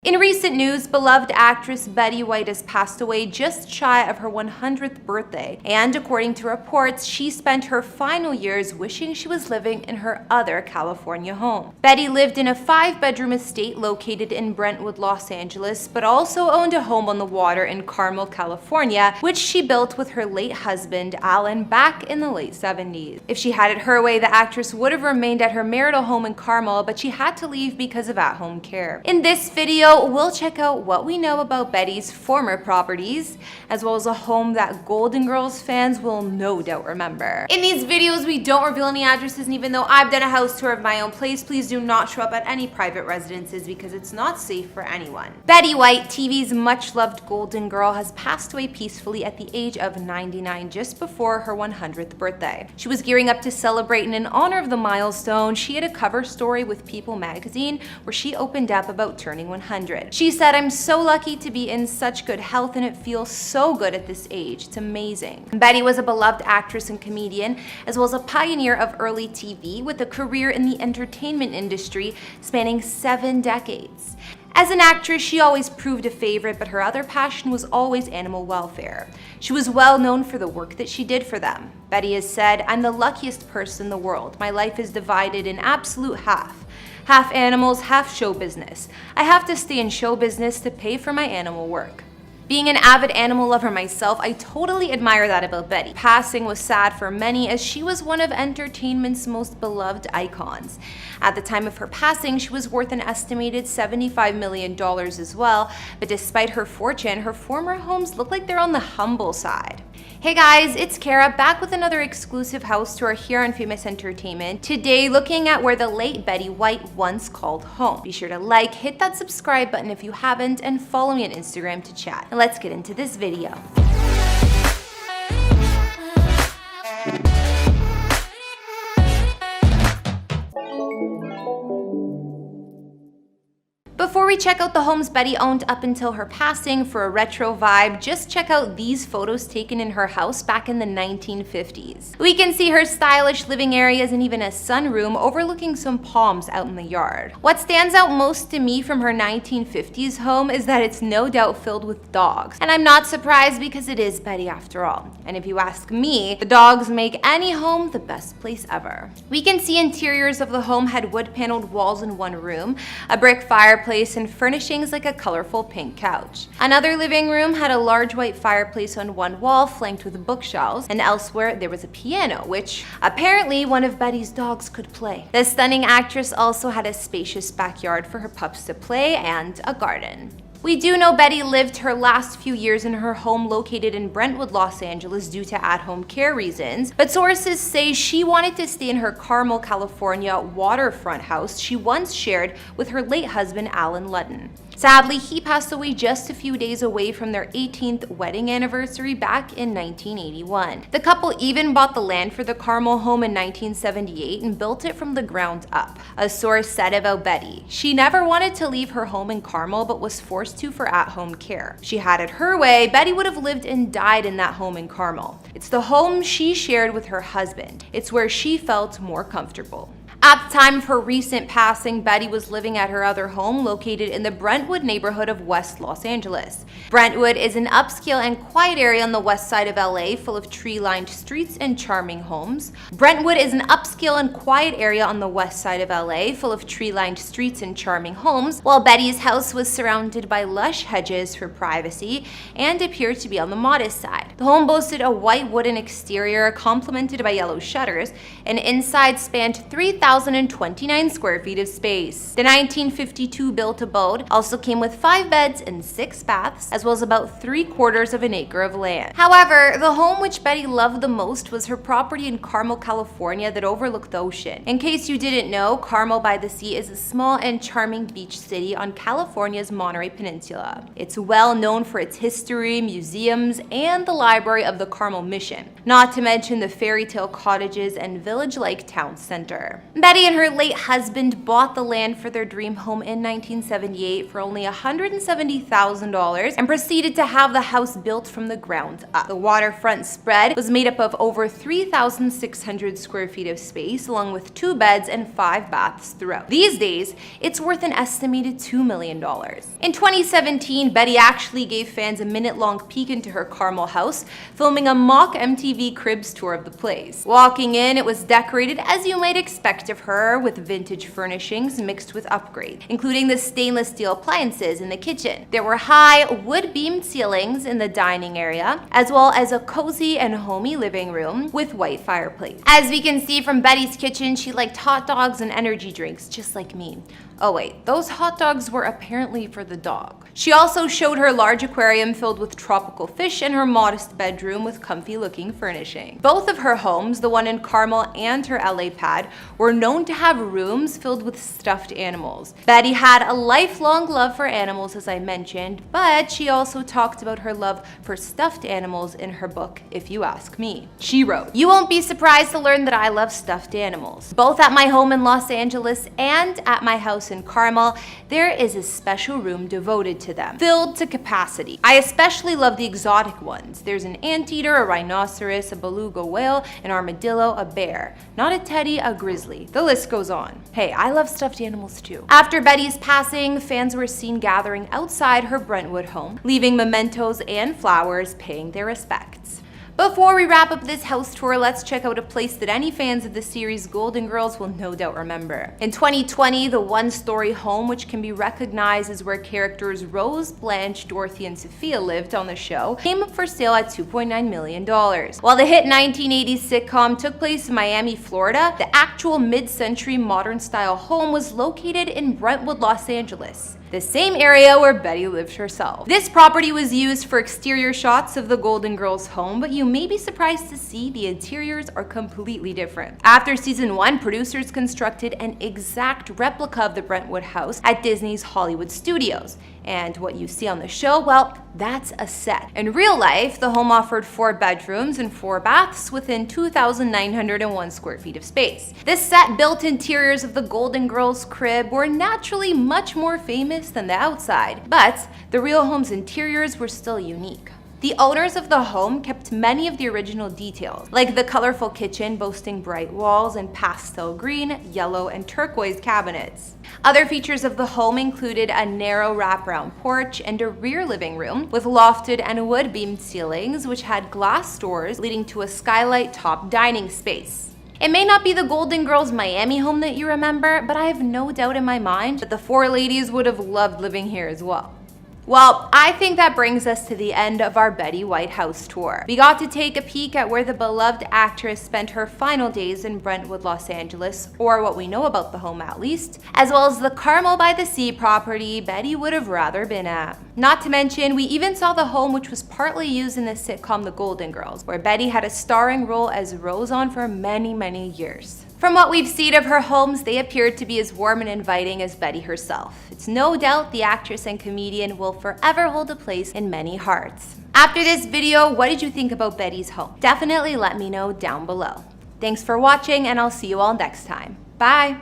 In recent news, beloved actress Betty White has passed away just shy of her 100th birthday, and according to reports, she spent her final years wishing she was living in her other California home. Betty lived in a 5-bedroom estate located in Brentwood, Los Angeles, but also owned a home on the water in Carmel, California, which she built with her late husband, Allan, back in the late 70s. If she had it her way, the actress would have remained at her marital home in Carmel, but she had to leave because of at-home care. In this video, we'll check out what we know about Betty's former properties, as well as a home that Golden Girls fans will no doubt remember. In these videos, we don't reveal any addresses, and even though I've done a house tour of my own place, please do not show up at any private residences because it's not safe for anyone. Betty White, TV's much-loved Golden Girl, has passed away peacefully at the age of 99 just before her 100th birthday. She was gearing up to celebrate, and in honor of the milestone, she had a cover story with People magazine where she opened up about turning 100. She said, "I'm so lucky to be in such good health and it feels so good at this age. It's amazing." Betty was a beloved actress and comedian, as well as a pioneer of early TV with a career in the entertainment industry spanning 7 decades. As an actress, she always proved a favorite, but her other passion was always animal welfare. She was well known for the work that she did for them. Betty has said, "I'm the luckiest person in the world. My life is divided in absolute half. Half animals, half show business. I have to stay in show business to pay for my animal work." Being an avid animal lover myself, I totally admire that about Betty. Passing was sad for many, as she was one of entertainment's most beloved icons. At the time of her passing, she was worth an estimated $75 million as well, but despite her fortune, her former homes look like they're on the humble side. Hey guys, it's Kara, back with another exclusive house tour here on Famous Entertainment. Today, looking at where the late Betty White once called home. Be sure to like, hit that subscribe button if you haven't, and follow me on Instagram to chat. Now let's get into this video. Before we check out the homes Betty owned up until her passing, for a retro vibe, just check out these photos taken in her house back in the 1950s. We can see her stylish living areas and even a sunroom overlooking some palms out in the yard. What stands out most to me from her 1950s home is that it's no doubt filled with dogs. And I'm not surprised because it is Betty after all. And if you ask me, the dogs make any home the best place ever. We can see interiors of the home had wood-paneled walls in one room, a brick fireplace, and furnishings like a colorful pink couch. Another living room had a large white fireplace on one wall flanked with bookshelves, and elsewhere there was a piano, which apparently one of Betty's dogs could play. The stunning actress also had a spacious backyard for her pups to play and a garden. We do know Betty lived her last few years in her home located in Brentwood, Los Angeles due to at-home care reasons, but sources say she wanted to stay in her Carmel, California waterfront house she once shared with her late husband, Allan. Sadly, he passed away just a few days away from their 18th wedding anniversary back in 1981. The couple even bought the land for the Carmel home in 1978 and built it from the ground up. A source said about Betty, "She never wanted to leave her home in Carmel but was forced to for at-home care. She had it her way, Betty would have lived and died in that home in Carmel. It's the home she shared with her husband. It's where she felt more comfortable." At the time of her recent passing, Betty was living at her other home located in the Brentwood neighborhood of West Los Angeles. Brentwood is an upscale and quiet area on the west side of LA full of tree-lined streets and charming homes. Brentwood is an upscale and quiet area on the west side of LA full of tree-lined streets and charming homes, while Betty's house was surrounded by lush hedges for privacy and appeared to be on the modest side. The home boasted a white wooden exterior complemented by yellow shutters, and inside spanned 3,029 square feet of space. The 1952 built abode also came with 5 beds and 6 baths, as well as about 3/4 of an acre of land. However, the home which Betty loved the most was her property in Carmel, California that overlooked the ocean. In case you didn't know, Carmel by the Sea is a small and charming beach city on California's Monterey Peninsula. It's well known for its history, museums, and the library of the Carmel Mission, not to mention the fairy tale cottages and village-like town center. Betty and her late husband bought the land for their dream home in 1978 for only $170,000 and proceeded to have the house built from the ground up. The waterfront spread was made up of over 3,600 square feet of space, along with 2 beds and 5 baths throughout. These days, it's worth an estimated $2 million. In 2017, Betty actually gave fans a minute-long peek into her Carmel house, filming a mock MTV Cribs tour of the place. Walking in, it was decorated as you might expect of her, with vintage furnishings mixed with upgrades, including the stainless steel appliances in the kitchen. There were high wood-beamed ceilings in the dining area, as well as a cozy and homey living room with white fireplace. As we can see from Betty's kitchen, she liked hot dogs and energy drinks, just like me. Oh wait, those hot dogs were apparently for the dog. She also showed her large aquarium filled with tropical fish and her modest bedroom with comfy looking furnishing. Both of her homes, the one in Carmel and her LA pad, were known to have rooms filled with stuffed animals. Betty had a lifelong love for animals, as I mentioned, but she also talked about her love for stuffed animals in her book, If You Ask Me. She wrote, "You won't be surprised to learn that I love stuffed animals. Both at my home in Los Angeles and at my house in Carmel, there is a special room devoted to them, filled to capacity. I especially love the exotic ones. There's an anteater, a rhinoceros, a beluga whale, an armadillo, a bear. Not a teddy, a grizzly. The list goes on. Hey, I love stuffed animals too." After Betty's passing, fans were seen gathering outside her Brentwood home, leaving mementos and flowers, paying their respects. Before we wrap up this house tour, let's check out a place that any fans of the series Golden Girls will no doubt remember. In 2020, the one-story home, which can be recognized as where characters Rose, Blanche, Dorothy, and Sophia lived on the show, came up for sale at $2.9 million. While the hit 1980s sitcom took place in Miami, Florida, the actual mid-century modern-style home was located in Brentwood, Los Angeles, the same area where Betty lived herself. This property was used for exterior shots of the Golden Girls home, but you may be surprised to see the interiors are completely different. After season 1, producers constructed an exact replica of the Brentwood house at Disney's Hollywood Studios. And what you see on the show, well, that's a set. In real life, the home offered 4 bedrooms and 4 baths within 2,901 square feet of space. This set built interiors of the Golden Girls crib were naturally much more famous than the outside, but the real home's interiors were still unique. The owners of the home kept many of the original details, like the colorful kitchen boasting bright walls and pastel green, yellow, and turquoise cabinets. Other features of the home included a narrow wraparound porch and a rear living room with lofted and wood-beamed ceilings, which had glass doors leading to a skylight-top dining space. It may not be the Golden Girls Miami home that you remember, but I have no doubt in my mind that the 4 ladies would have loved living here as well. Well, I think that brings us to the end of our Betty White house tour. We got to take a peek at where the beloved actress spent her final days in Brentwood, Los Angeles, or what we know about the home at least, as well as the Carmel by the Sea property Betty would have rather been at. Not to mention, we even saw the home which was partly used in the sitcom The Golden Girls, where Betty had a starring role as Rose on for many, many years. From what we've seen of her homes, they appeared to be as warm and inviting as Betty herself. It's no doubt the actress and comedian will forever hold a place in many hearts. After this video, what did you think about Betty's home? Definitely let me know down below. Thanks for watching, and I'll see you all next time. Bye!